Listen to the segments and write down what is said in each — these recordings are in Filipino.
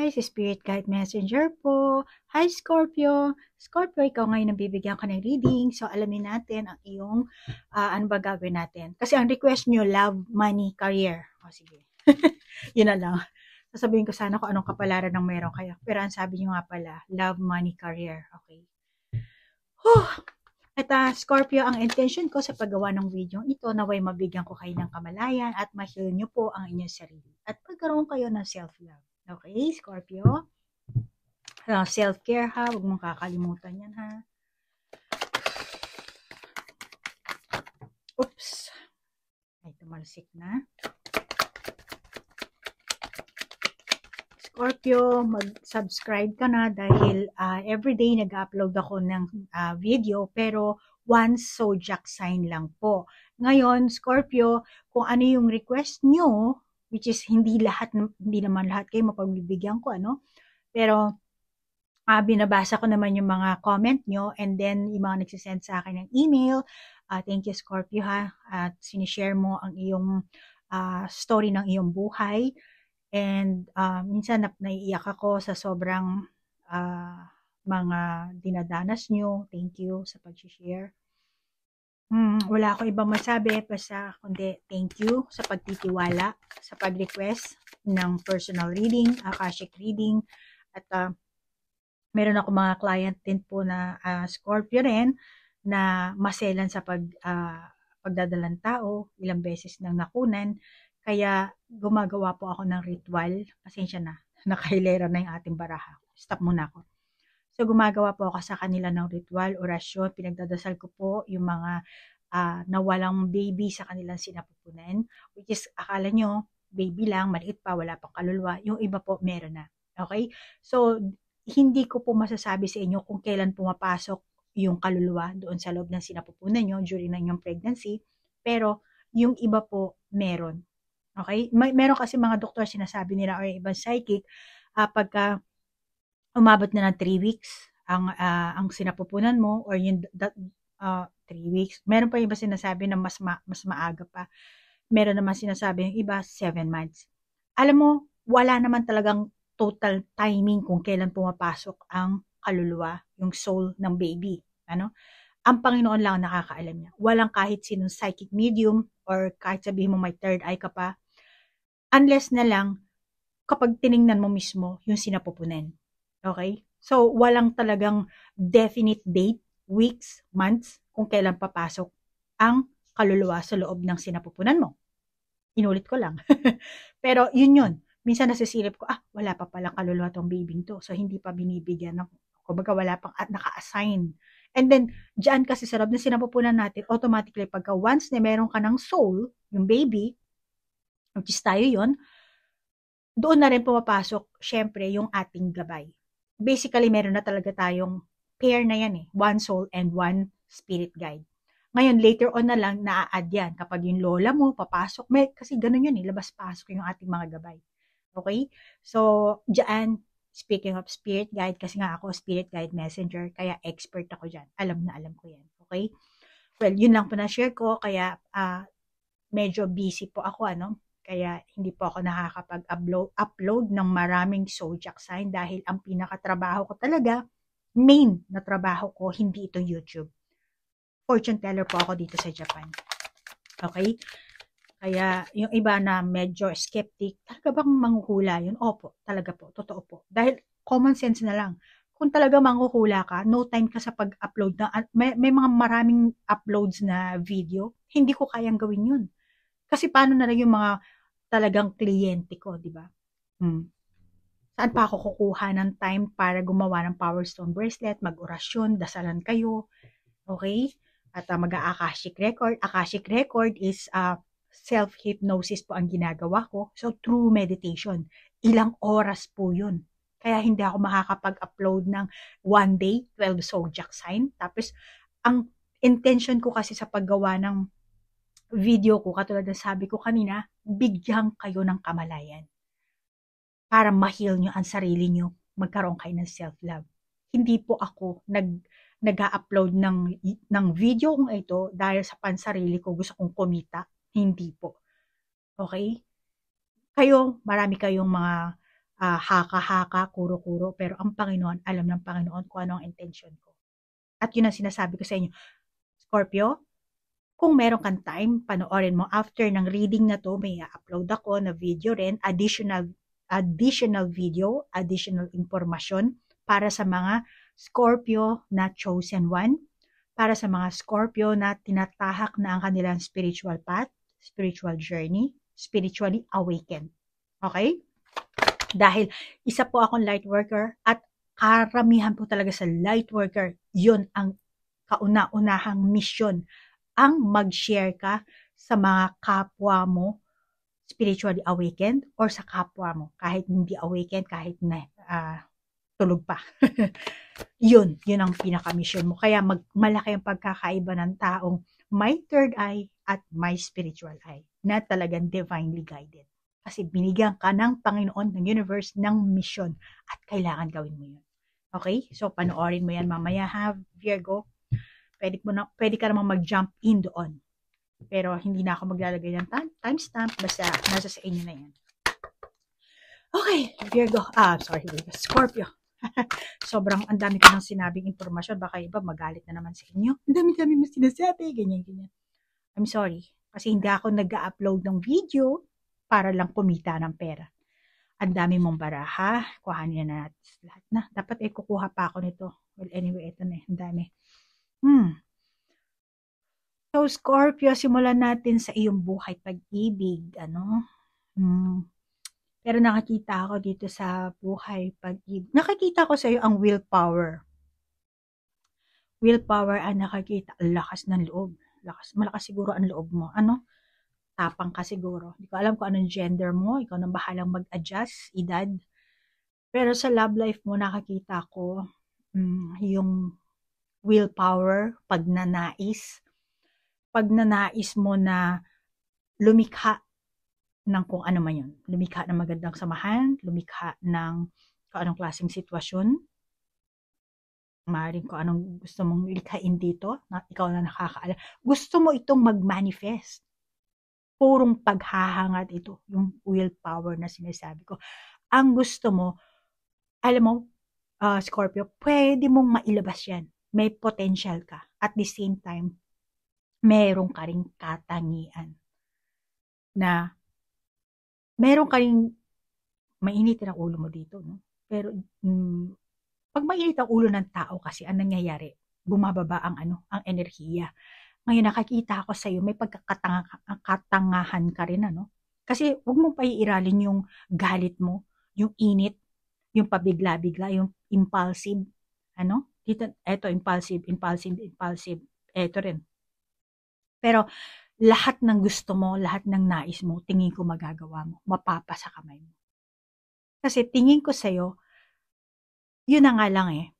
guys, Spirit Guide Messenger po. Hi Scorpio! Scorpio, ikaw ngayon nabibigyan ka ng reading. So alamin natin ang iyong, ano ba gagawin natin. Kasi ang request nyo, love, money, career. O sige, yun na lang. Sasabihin ko sana kung anong kapalaran ng meron kayo. Pero ang sabi nyo nga pala, love, money, career. Okay. At Scorpio, ang intention ko sa paggawa ng video ito, naway mabigyan ko kayo ng kamalayan at ma-heal nyo po ang inyong sarili. At pagkaroon kayo ng self-love. Okay, Scorpio? Self-care ha, huwag mong kakalimutan yan ha. Oops. Ay, tumalsik na. Scorpio, mag-subscribe ka na dahil everyday nag-upload ako ng video pero one zodiac sign lang po. Ngayon, Scorpio, kung ano yung request nyo, which is hindi naman lahat kayo mapagbibigyan ko, ano? Pero binabasa ko naman yung mga comment nyo and then yung mga nagsisend sa akin ng email. Thank you, Scorpio ha. At sinishare mo ang iyong story ng iyong buhay. And minsan naiiyak ako sa sobrang mga dinadanas nyo. Thank you sa pag-share. Wala akong ibang masabi basta kundi thank you sa pagtitiwala, sa pag-request ng personal reading, Akashic reading. At meron ako mga client din po na Scorpio rin na maselan sa pagdadalang tao, ilang beses nang nakunan. Kaya gumagawa po ako ng ritual. Pasensya na, nakahilera na yung ating baraha. Stop muna ako. So gumagawa po ako sa kanila ng ritual, orasyon, pinagdadasal ko po yung mga nawalang baby sa kanilang sinapupunan. Which is, akala nyo, baby lang, maliit pa, wala pang kaluluwa. Yung iba po, meron na. Okay? So, hindi ko po masasabi sa inyo kung kailan pumapasok yung kaluluwa doon sa loob ng sinapupunan nyo during na inyong pregnancy. Pero, yung iba po, meron. Okay? Meron kasi mga doktor sinasabi nila or ibang psychic, pagka umabot na ng 3 weeks ang sinapupunan mo or yung 3 weeks. Meron pa iba sinasabi na mas maaga pa. Meron naman sinasabi yung iba 7 months. Alam mo, wala naman talagang total timing kung kailan pumapasok ang kaluluwa, yung soul ng baby. Ano? Ang Panginoon lang nakakaalam niya. Walang kahit sinong psychic medium or kahit sabihin mo may third eye ka pa. Unless na lang kapag tiningnan mo mismo yung sinapupunan. Okay? So, walang talagang definite date, weeks, months, kung kailan papasok ang kaluluwa sa loob ng sinapupunan mo. Inulit ko lang. Pero yun. Minsan nasisilip ko, wala pa palang kaluluwa tong baby to. So, hindi pa binibigyan ng, kumbaga wala pang naka-assign. And then, dyan kasi sa loob ng sinapupunan natin, automatically pagka once na meron ka ng soul, yung baby, which is tayo yun, doon na rin pumapasok, syempre, yung ating gabay. Basically, meron na talaga tayong pair na yan eh. One soul and one spirit guide. Ngayon, later on na lang, na-add yan. Kapag yung lola mo, papasok. Kasi ganun yun eh, labas-pasok yung ating mga gabay. Okay? So, dyan, speaking of spirit guide, kasi nga ako, spirit guide messenger, kaya expert ako dyan. Alam na alam ko yan. Okay? Well, yun lang po na-share ko, kaya medyo busy po ako, ano? Kaya hindi po ako nakakapag-upload ng maraming zodiac sign dahil ang pinakatrabaho ko talaga, main na trabaho ko, hindi ito YouTube. Fortune teller po ako dito sa Japan. Okay? Kaya yung iba na medyo skeptic, talaga bang manghuhula yun? Opo, talaga po, totoo po. Dahil common sense na lang. Kung talaga manghuhula ka, no time ka sa pag-upload na, may mga maraming uploads na video, hindi ko kayang gawin yun. Kasi paano na lang yung mga talagang kliyente ko, di ba? Saan pa ako kukuha ng time para gumawa ng Power Stone bracelet, mag-orasyon, dasalan kayo, okay? At mag-Akashic record. Akashic record is self-hypnosis po ang ginagawa ko. So, through meditation. Ilang oras po yun. Kaya hindi ako makakapag-upload ng one day, 12 zodiac sign. Tapos, ang intention ko kasi sa paggawa ng video ko, katulad na sabi ko kanina, bigyan kayo ng kamalayan para ma-heal nyo ang sarili nyo, magkaroon kayo ng self-love. Hindi po ako nag-upload ng video kong ito dahil sa pansarili ko, gusto kong kumita. Hindi po. Okay? Kayo, marami kayong mga haka-haka, kuro-kuro, pero ang Panginoon, alam ng Panginoon kung ano ang intention ko. At yun ang sinasabi ko sa inyo, Scorpio, kung meron kang time, panoorin mo. After ng reading na to, may upload ako na video rin, additional video, additional information para sa mga Scorpio na chosen one, para sa mga Scorpio na tinatahak na ang kanilang spiritual path, spiritual journey, spiritually awakened. Okay? Dahil isa po akong light worker at karamihan po talaga sa light worker, yun ang kauna-unahang mission, ang mag-share ka sa mga kapwa mo spiritually awakened or sa kapwa mo kahit hindi awakened, kahit na tulog pa. yun ang pinaka-mission mo. Kaya malaki ang pagkakaiba ng taong may third eye at may spiritual eye na talagang divinely guided. Kasi binigyan ka ng Panginoon, ng universe, ng mission at kailangan gawin mo yun. Okay? So, panoorin mo yan mamaya ha, Virgo. Pwede ka namang mag-jump in doon. Pero hindi na ako maglalagay ng timestamp. Basta nasa sa inyo na yan. Okay, Virgo. Virgo. Scorpio. Sobrang ang dami ko nang sinabing impormasyon. Baka iba magalit na naman sa inyo. Ang dami-dami mo sinasabi. Ganyan. I'm sorry. Kasi hindi ako nag-upload ng video para lang kumita ng pera. Ang dami mong baraha. Kuhanin na natin lahat na. Dapat kukuha pa ako nito. Well, anyway, ito na. Ang dami. So, Scorpio, simulan natin sa iyong buhay pag-ibig. Pero nakakita ako dito sa buhay pag-ibig. Nakakita ko sa iyo ang willpower. Willpower ang nakakita. Lakas ng loob. Malakas siguro ang loob mo. Tapang ka siguro. Hindi ko alam kung anong gender mo. Ikaw nang bahalang mag-adjust, edad. Pero sa love life mo, nakakita ko yung willpower, pagnanais mo na lumikha ng kung ano man yun. Lumikha ng magandang samahan, lumikha ng kung anong klaseng sitwasyon. Maaaring kung anong gusto mong likhain dito, na ikaw na nakakaalam. Gusto mo itong mag-manifest. Purong paghahangad ito, yung willpower na sinasabi ko. Ang gusto mo, alam mo, Scorpio, pwede mong mailabas yan. May potential ka. At the same time, meron ka ring katangian na meron ka ring mainitin ang ulo mo dito, no? Pero pag mainit ang ulo ng tao kasi ang nangyayari, bumababa ang enerhiya. Ngayon nakakita ako sa iyo, may pagkakatangahan ka rin, Kasi huwag mong paiiralin yung galit mo, yung init, yung pabigla-bigla, yung impulsive, Dito, eto impulsive. Eto rin. Pero lahat ng gusto mo, lahat ng nais mo, tingin ko magagawa mo. Mapapa sa kamay mo. Kasi tingin ko sa'yo, yun na nga lang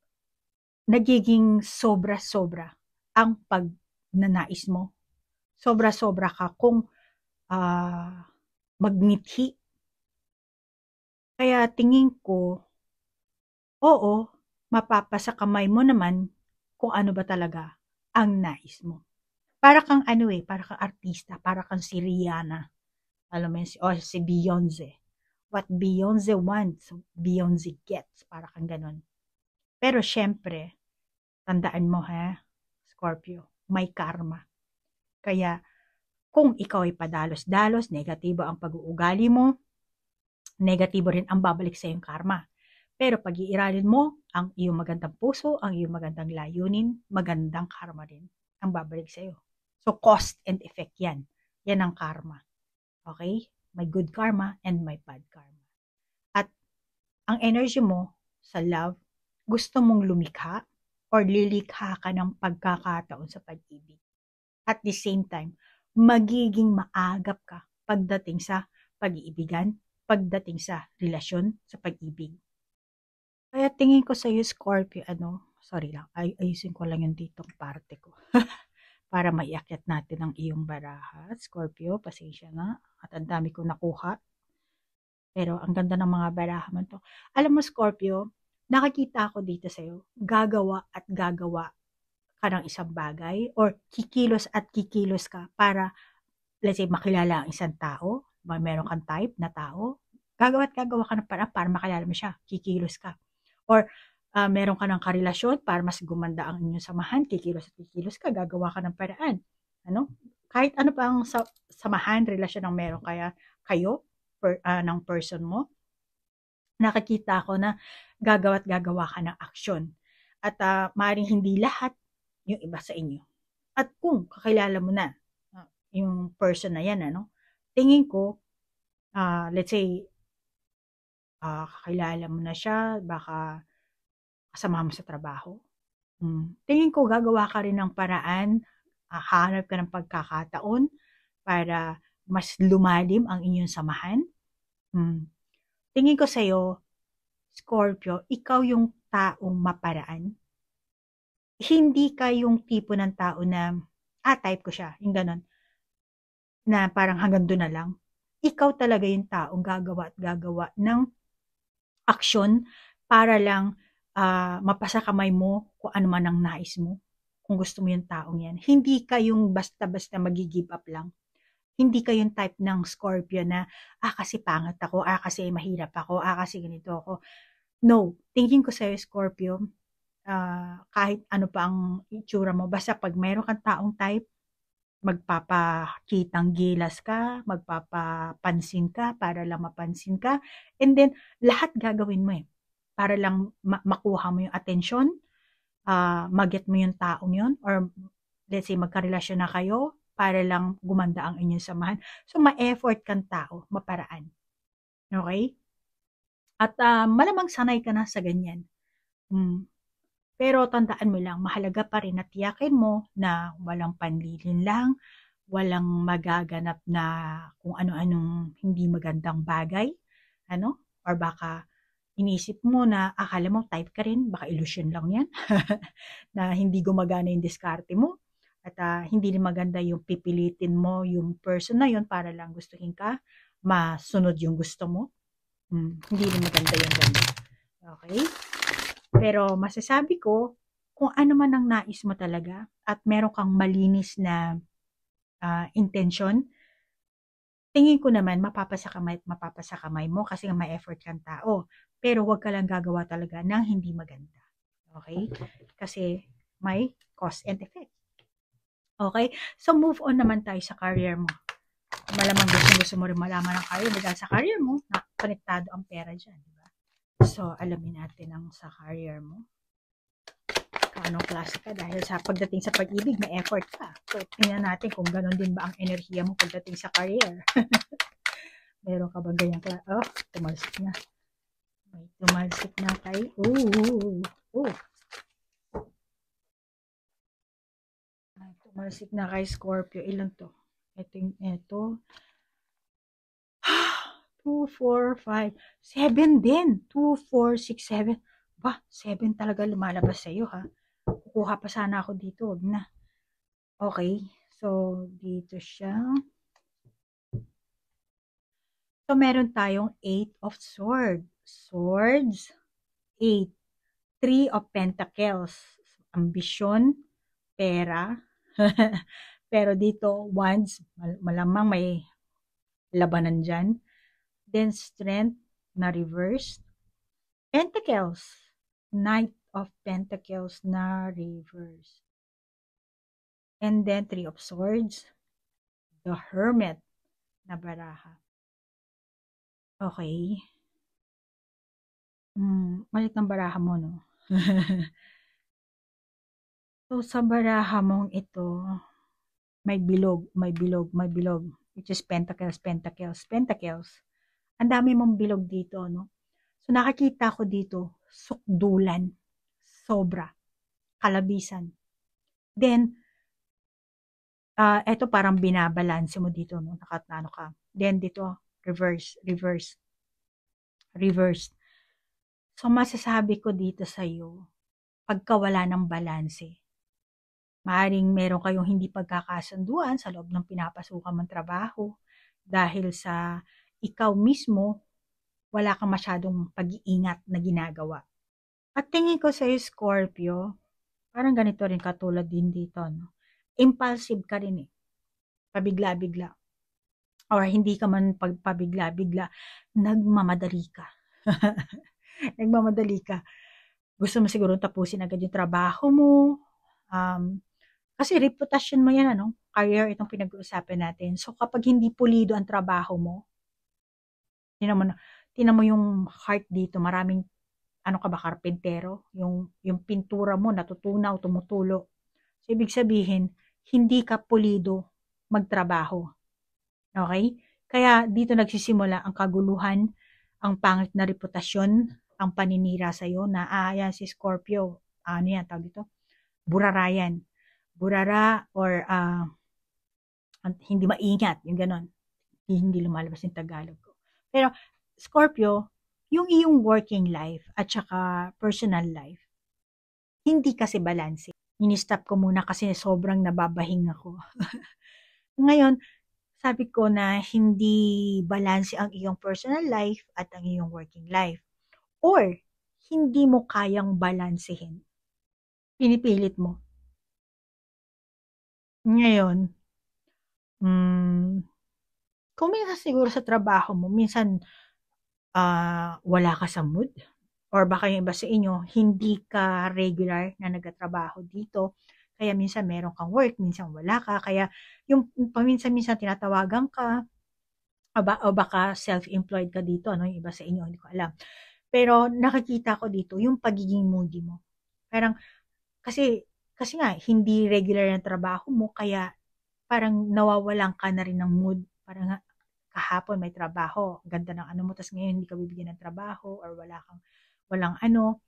nagiging sobra-sobra ang pagnanais mo. Sobra-sobra ka kung magmithi. Kaya tingin ko, oo, mapapa sa kamay mo naman kung ano ba talaga ang nais mo. Para kang para kang artista, para kang si Rihanna. Alam mo yun, si Beyonce. What Beyonce wants, Beyonce gets. Para kang ganun. Pero syempre, tandaan mo Scorpio, may karma. Kaya, kung ikaw ay padalos-dalos, negatibo ang pag-uugali mo, negatibo rin ang babalik sa iyong karma. Pero pag iiralin mo ang iyong magandang puso, ang iyong magandang layunin, magandang karma rin ang babalik sa iyo. So, cause and effect yan. Yan ang karma. Okay? May good karma and may bad karma. At ang energy mo sa love, gusto mong lumikha or lilikha ka ng pagkakataon sa pag-ibig. At the same time, magiging maagap ka pagdating sa pag-iibigan, pagdating sa relasyon, sa pag-ibig. Kaya tingin ko sa iyo, Scorpio, sorry lang, ayusin ko lang yung ditong parte ko. Para maiakyat natin ang iyong baraha. Scorpio, pasensya na. At ang dami ko nakuha. Pero ang ganda ng mga baraha man to. Alam mo, Scorpio, nakakita ako dito sa'yo, gagawa at gagawa ka ng isang bagay or kikilos at kikilos ka para, let's say, makilala ang isang tao. Meron kang type na tao. gagawa ka ng paraan para makilala mo siya, kikilos ka. Or meron ka ng karelasyon para mas gumanda ang inyong samahan, kikilos at kikilos ka, gagawa ka ng paraan. Ano? Kahit ano pa ang samahan, relasyon ang meron kayo ng person mo, nakikita ko na gagawa ka ng aksyon. At maaaring hindi lahat yung iba sa inyo. At kung kakilala mo na yung person na yan, tingin ko, let's say, kakilala mo na siya, baka kasama mo sa trabaho. Tingin ko gagawa ka rin ng paraan, hahanap ka ng pagkakataon para mas lumalim ang inyong samahan. Tingin ko sa'yo, Scorpio, ikaw yung taong maparaan. Hindi ka yung tipo ng tao na, type ko siya, yung ganon, na parang hanggang doon na lang. Ikaw talaga yung taong gagawa at gagawa ng aksyon para lang mapasa kamay mo kung ano man ang nais mo, kung gusto mo yung taong yan. Hindi ka yung basta-basta mag-give up lang. Hindi ka yung type ng Scorpio na, kasi pangit ako, kasi mahirap ako, kasi ganito ako. No, thinking ko sa'yo, Scorpio, kahit ano pa ang itsura mo, basta pag mayroon kang taong type, magpapakitang gilas ka, magpapapansin ka para lang mapansin ka, and then lahat gagawin mo para lang makuha mo yung atensyon, mag-get mo yung taong yun, or let's say magkarelasyon na kayo para lang gumanda ang inyong samahan. So ma-effort kang tao, maparaan. Okay? At malamang sanay ka na sa ganyan. Pero tandaan mo lang, mahalaga pa rin na tiyakin mo na walang panlilin lang, walang magaganap na kung ano-anong hindi magandang bagay, or baka inisip mo na akala mo type ka rin, baka illusion lang yan, na hindi gumagana yung diskarte mo, at hindi rin maganda yung pipilitin mo yung person na yun para lang gustuhin ka, masunod yung gusto mo. Hindi rin maganda yung ganda. Okay? Pero masasabi ko, kung ano man ang nais mo talaga at meron kang malinis na intention, tingin ko naman mapapasa kamay mo kasi may effort kang tao. Pero huwag ka lang gagawa talaga ng hindi maganda. Okay? Kasi may cause and effect. Okay? So move on naman tayo sa career mo. Malamang gusto mo rin malaman ng career mo dahil sa career mo, konektado ang pera dyan. Diba? So alamin natin ang sa career mo. Anong klase ka dahil sa pagdating sa pag-ibig may effort ka. So tingnan natin kung gano'n din ba ang enerhiya mo pagdating sa career. Meron ka ba ganyan klase? Tumalsik na. May tumalsik na kay. Tumalsik na kay Scorpio. Ilan to? Ito. 2, 4, 5, 7 din. 2, 4, 6, 7. Ba, 7 talaga lumalabas sa iyo ha. Kukuha pa sana ako dito, wag na. Okay, so dito siya. So meron tayong 8 of Swords, 8, 3 of Pentacles, ambisyon, pera. Pero dito, Wands, malamang may labanan dyan. Then Strength na reversed. Pentacles, Knight of Pentacles na reverse. And then 3 of Swords, the Hermit na baraha. Okay. Balik ng baraha mo, no? So, sa baraha mong ito, may bilog, which is Pentacles. Ang dami mong bilog dito, no? So, nakakita ko dito, sukdulan, sobra, kalabisan. Then, ito parang binabalanse mo dito, no? Nakatano ka. Then, dito, reverse. So, masasabi ko dito sa'yo, pagkawala ng balanse, maaaring meron kayong hindi pagkakasunduan sa loob ng pinapasukan mong trabaho dahil sa ikaw mismo, wala kang masyadong pag-iingat na ginagawa. At tingin ko sa'yo, Scorpio, parang ganito rin katulad din dito, no? Impulsive ka rin pabigla-bigla. or hindi ka man pabigla-bigla, nagmamadali ka. Nagmamadali ka. Gusto mo siguro tapusin agad yung trabaho mo. Um, Kasi reputasyon mo yan, ano? Career itong pinag-uusapan natin. So, kapag hindi pulido ang trabaho mo, tinan mo, tinan mo yung heart dito, maraming, ano ka ba, karpentero? Yung pintura mo, natutunaw, tumutulo. So, ibig sabihin, hindi ka pulido magtrabaho. Okay? Kaya dito nagsisimula ang kaguluhan, ang pangit na reputasyon, ang paninira sa'yo na, yan si Scorpio, ano yan, tawag dito? Burara yan. Burara or hindi maingat, yung ganon. Hindi lumalabas yung Tagalog ko. Pero, Scorpio, yung iyong working life at saka personal life, hindi kasi balanse. Ini-stop ko muna kasi sobrang nababahing ako. Ngayon, sabi ko na hindi balanse ang iyong personal life at ang iyong working life. Or, hindi mo kayang balansehin. Pinipilit mo. Ngayon, kung minsan siguro sa trabaho mo, minsan wala ka sa mood, or baka yung iba sa inyo, hindi ka regular na nagtatrabaho dito, kaya minsan meron kang work, minsan wala ka, kaya yung paminsan-minsan tinatawagan ka, o baka self-employed ka dito, ano, yung iba sa inyo, hindi ko alam. Pero nakikita ko dito yung pagiging moody mo. Parang, kasi, kasi nga, hindi regular yung trabaho mo, kaya parang nawawalan ka na rin ng mood. Parang kahapon may trabaho, ganda ng ano mo, tas ngayon hindi ka bibigyan ng trabaho, or walang ano.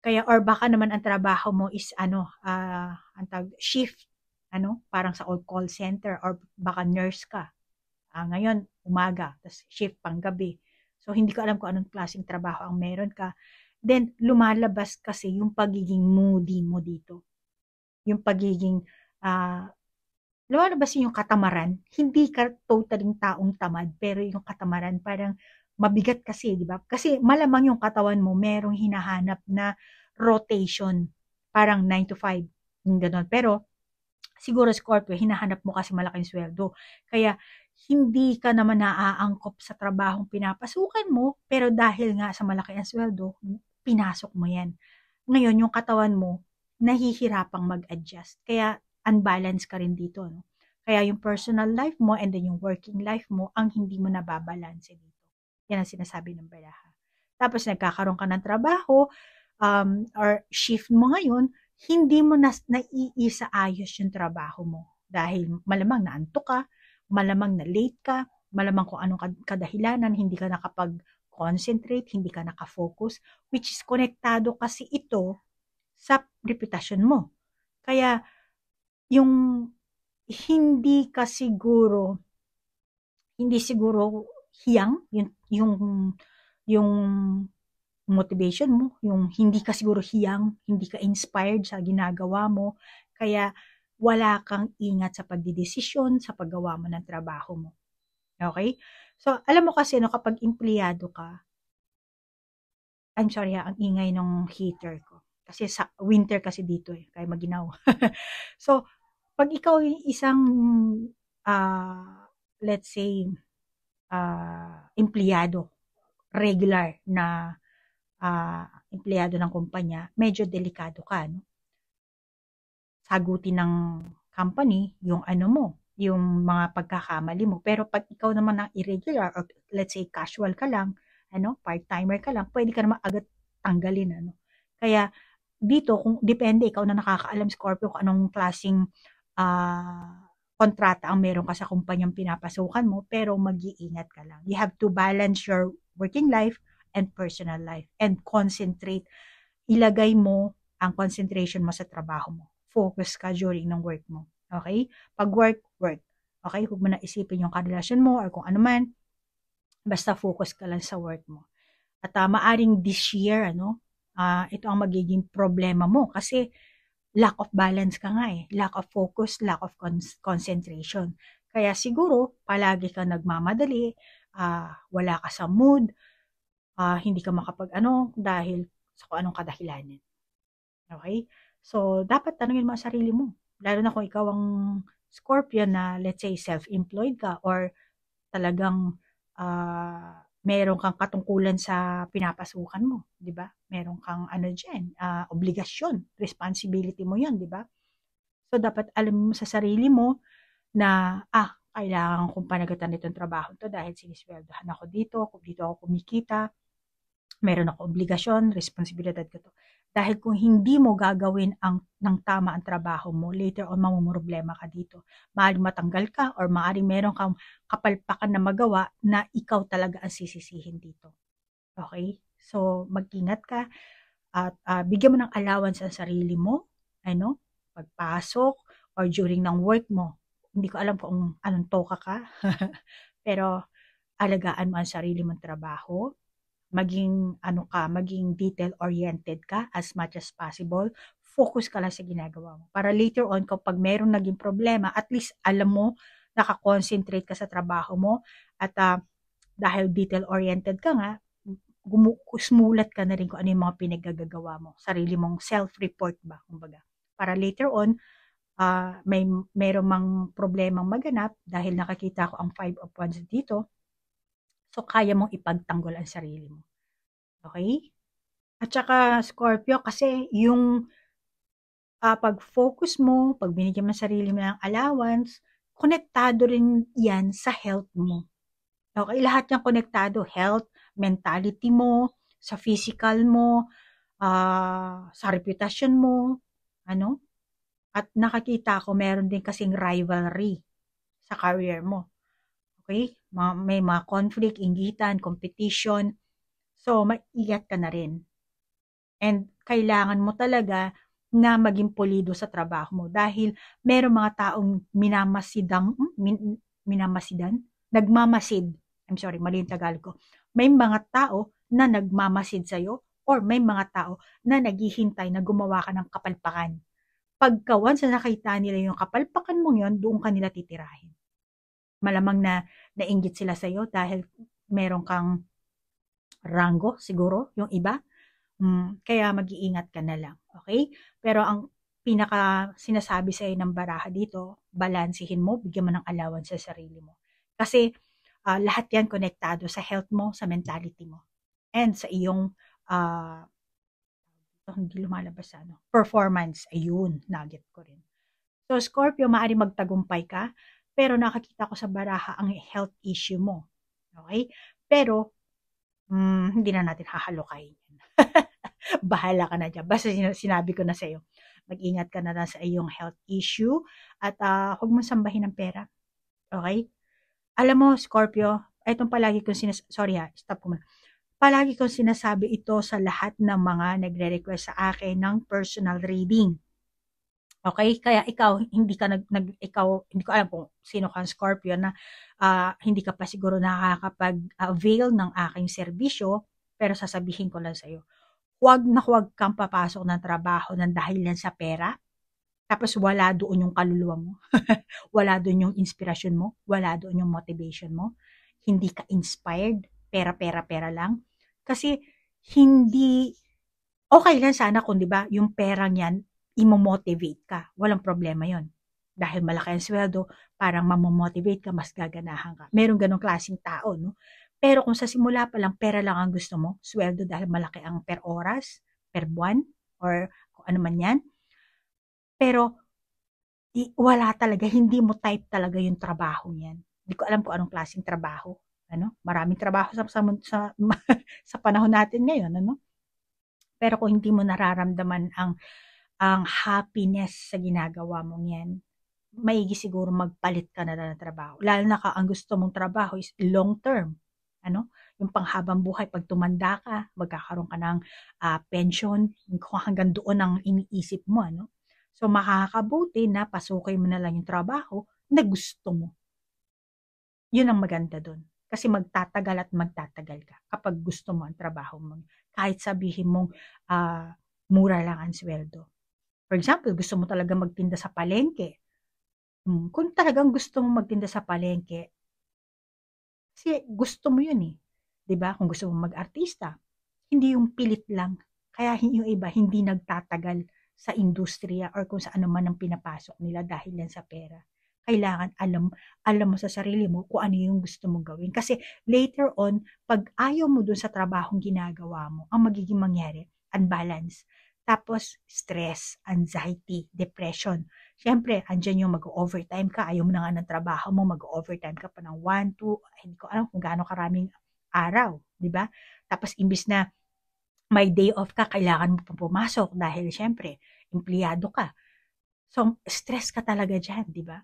Kaya, or baka naman ang trabaho mo is ano, ang tawag, shift, ano, parang sa old call center, or baka nurse ka. Ngayon, umaga, tas shift pang gabi. So, hindi ko alam kung anong klaseng trabaho ang meron ka. Then, lumalabas kasi yung pagiging moody mo dito. Yung pagiging, lumalabas yung katamaran. Hindi ka totaling taong tamad, pero yung katamaran parang mabigat kasi, di ba? Kasi malamang yung katawan mo merong hinahanap na rotation. Parang 9 to 5. Yung ganun. Pero, siguro Scorpio, hinahanap mo kasi malaking sweldo. Kaya, hindi ka naman naaangkop sa trabahong pinapasukan mo, pero dahil nga sa malaki ang sweldo, pinasok mo yan. Ngayon, yung katawan mo, nahihirapang mag-adjust. Kaya, unbalance ka rin dito. No? Kaya yung personal life mo and then yung working life mo, ang hindi mo nababalanse dito. Yan ang sinasabi ng baraha. Tapos, nagkakaroon ka ng trabaho, or shift mo ngayon, hindi mo naiisa ayos yung trabaho mo. Dahil malamang naantok ka, malamang na late ka, malamang kung anong kadahilanan, hindi ka nakapag-concentrate, hindi ka nakafocus, which is konektado kasi ito sa reputasyon mo. Kaya, yung hindi siguro hiyang, yung motivation mo, yung hindi ka siguro hiyang, hindi ka inspired sa ginagawa mo, kaya wala kang ingat sa pagdidesisyon, sa paggawa mo ng trabaho mo. Okay? So, alam mo kasi, no, kapag empleyado ka, I'm sorry ang ingay ng heater ko. Kasi sa winter kasi dito kaya maginaw. So, pag ikaw yung isang, let's say, empleyado, regular na empleyado ng kumpanya, medyo delikado ka, no? Sagutin ng company yung ano mo, yung mga pagkakamali mo. Pero pag ikaw naman ang irregular, or let's say casual ka lang, ano, part-timer ka lang, pwede ka naman agad tanggalin, ano. Kaya dito, kung depende, ikaw na nakakaalam, Scorpio, kung anong klaseng kontrata ang meron ka sa kumpanyang pinapasukan mo, pero mag-iingat ka lang. You have to balance your working life and personal life and concentrate. Ilagay mo ang concentration mo sa trabaho mo. Focus ka during ng work mo. Okay? Pag work, work. Okay? Huwag mo na isipin yung karelasyon mo or kung ano man. Basta focus ka lang sa work mo. At maaring this year, ito ang magiging problema mo kasi lack of balance ka nga eh. Lack of focus, lack of concentration. Kaya siguro, palagi ka nagmamadali, wala ka sa mood, hindi ka dahil sa kung anong kadahilanan. Okay? So, dapat tanungin mo ang sarili mo. Lalo na kung ikaw ang Scorpio na, let's say, self-employed ka or talagang meron kang katungkulan sa pinapasukan mo, 'di ba? Meron kang ano diyan, obligasyon, responsibility mo 'yon, 'di ba? So dapat alam mo sa sarili mo na kailangan kong panagutan itong trabaho 'to dahil sinisweldohan ako dito ako kumikita, meron ako obligasyon, responsibilidad ko 'to. Dahil kung hindi mo gagawin ng tama ang trabaho mo, later on mamomroblema ka dito. Maaaring matanggal ka or maaaring meron kang kapalpakan na magawa na ikaw talaga ang sisisihin dito. Okay? So, mag-ingat ka at bigyan mo ng allowance ang sarili mo, ano, pagpasok or during ng work mo. Hindi ko alam kung anong toka ka, pero alagaan mo ang sarili mong trabaho, maging ano ka, maging detail-oriented ka as much as possible. Focus ka lang sa ginagawa mo. Para later on, kapag merong naging problema, at least alam mo, nakakonsentrate ka sa trabaho mo at dahil detail-oriented ka nga, sumulat ka na rin kung ano yung mga pinaggagawa mo. Sarili mong self-report ba, kumbaga. Para later on, merong mang problemang maganap dahil nakakita ko ang 5 of Wands dito, so kaya mong ipagtanggol ang sarili mo. Okay? At saka Scorpio, kasi yung pag-focus mo, pag binigyan mo sarili mo ng allowance, konektado rin yan sa health mo. Okay? Lahat yan konektado. Health, mentality mo, sa physical mo, sa reputasyon mo, ano? At nakakita ko meron din kasing rivalry sa career mo. Okay? May mga conflict, inggitan, competition. So, maiingat ka na rin. And kailangan mo talaga na maging pulido sa trabaho mo dahil merong mga taong nagmamasid. I'm sorry, mali yung Tagalog ko. May mga tao na nagmamasid sa'yo or may mga tao na naghihintay na gumawa ka ng kapalpakan. Pagka once na nakita nila yung kapalpakan mong yon, doon ka nila titirahin. Malamang na nainggit sila sa'yo dahil meron kang ranggo siguro, yung iba. Kaya mag-iingat ka na lang, okay? Pero ang pinaka sinasabi sa'yo ng baraha dito, balansehin mo, bigyan mo ng allowance sa sarili mo. Kasi lahat yan konektado sa health mo, sa mentality mo, and sa iyong hindi lumalabas sa performance. Ayun, nugget ko rin. So Scorpio, maaari magtagumpay ka, pero nakakita ko sa baraha ang health issue mo. Okay? Pero hindi na natin hahalukayin yan. Bahala ka na dyan. Basta sinabi ko na sa iyo, mag-ingat ka na lang sa iyong health issue at huwag mong sambahin ng pera. Okay? Alam mo, Scorpio, itong palagi kong stop ko muna. Palagi kong sinasabi ito sa lahat ng mga nagre-request sa akin ng personal reading. Okay? Kaya ikaw, hindi ko alam kung sino kang Scorpio na hindi ka pa siguro nakakapag-avail ng aking serbisyo, pero sasabihin ko lang sa iyo, huwag kang papasok ng trabaho ng dahilan sa pera, tapos wala doon yung kaluluwa mo, wala doon yung inspirasyon mo, wala doon yung motivation mo, hindi ka inspired, pera lang. Kasi hindi, okay lang sana kung 'di ba, yung perang yan, imo-motivate ka. Walang problema yon. Dahil malaki ang sweldo, parang mamomotivate ka, mas gaganahan ka. Merong ganong klaseng tao, no? Pero kung sa simula pa lang, pera lang ang gusto mo, sweldo dahil malaki ang per oras, per buwan, or kung ano man yan, pero wala talaga, hindi mo type talaga yung trabaho niyan. Hindi ko alam kung anong klaseng trabaho. Maraming trabaho sa panahon natin ngayon, Pero kung hindi mo nararamdaman ang happiness sa ginagawa mong yan, maigi siguro magpalit ka na ng trabaho. Lalo na ang gusto mong trabaho is long term. Yung panghabang buhay, pag tumanda ka, magkakaroon ka ng pension, kung hanggang doon ang iniisip mo, So makakabuti na pasukin mo na lang yung trabaho na gusto mo. Yun ang maganda doon. Kasi magtatagal at magtatagal ka kapag gusto mo ang trabaho mo. Kahit sabihin mong mura lang ang sweldo. For example, gusto mo talaga magtinda sa palengke. Kung talagang gusto mo magtinda sa palengke, kasi gusto mo yun eh. 'Di ba? Kung gusto mo mag-artista, hindi yung pilit lang. Kaya yung iba hindi nagtatagal sa industriya or kung sa ano man ang pinapasok nila dahil yan sa pera. kailangan alam mo sa sarili mo kung ano yung gusto mong gawin. Kasi later on, pag ayaw mo dun sa trabahong ginagawa mo, ang magiging mangyari, unbalance. Tapos, stress, anxiety, depression. Siyempre, andyan yung mag-overtime ka, ayaw mo na nga ng trabaho mo, mag-overtime ka pa ng 1, 2, hindi ko alam kung gaano karaming araw, di ba? Tapos, imbis na may day off ka, kailangan mo pa pumasok dahil siyempre, empleyado ka. So, stress ka talaga dyan, di ba?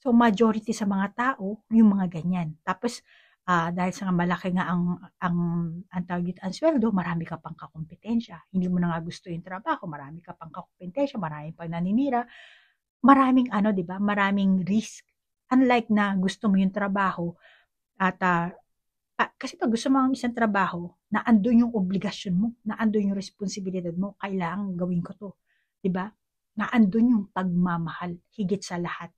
So, majority sa mga tao, yung mga ganyan. Tapos, dahil sa malaki nga ang tawag dito, ang sweldo, marami ka pang kakompetensya. Hindi mo na nga gusto yung trabaho, marami ka pang kakompetensya, marami pang naninira. Maraming ano, di ba? Maraming risk. Unlike na gusto mo yung trabaho at kasi pag gusto mo ang isang trabaho, naandun yung obligasyon mo, naandun yung responsibilidad mo, kailangan gawin ko to. Di ba? Naandun yung pagmamahal, higit sa lahat.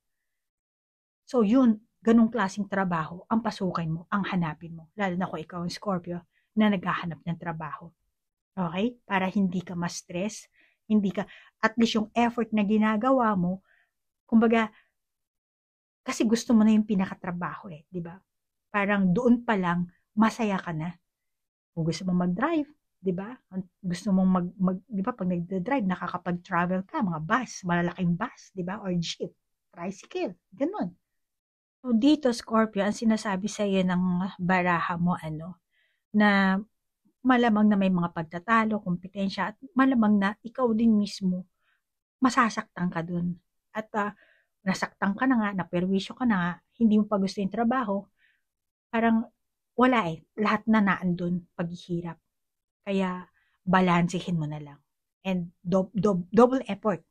So yun, ganung klaseng trabaho ang pasukin mo, ang hanapin mo. Lalo na kung ikaw ang Scorpio na naghahanap ng trabaho. Okay? Para hindi ka ma-stress, hindi ka, at least yung effort na ginagawa mo, kumbaga, kasi gusto mo na yung pinakatrabaho di ba? Parang doon pa lang, masaya ka na. Kung gusto mo mag-drive, di ba? Gusto mong di ba, pag nag-drive, nakakapag-travel ka, mga bus, malalaking bus, di ba? Or jeep, tricycle, ganun. So, dito, Scorpio, ang sinasabi sa iyo ng baraha mo, na malamang na may mga pagtatalo, kompetensya, at malamang na ikaw din mismo, masasaktan ka dun. At nasaktan ka na nga, naperwisyo ka na nga, hindi mo pa gusto yung trabaho, parang wala lahat na naandun, paghihirap. Kaya, balansehin mo na lang. And double effort.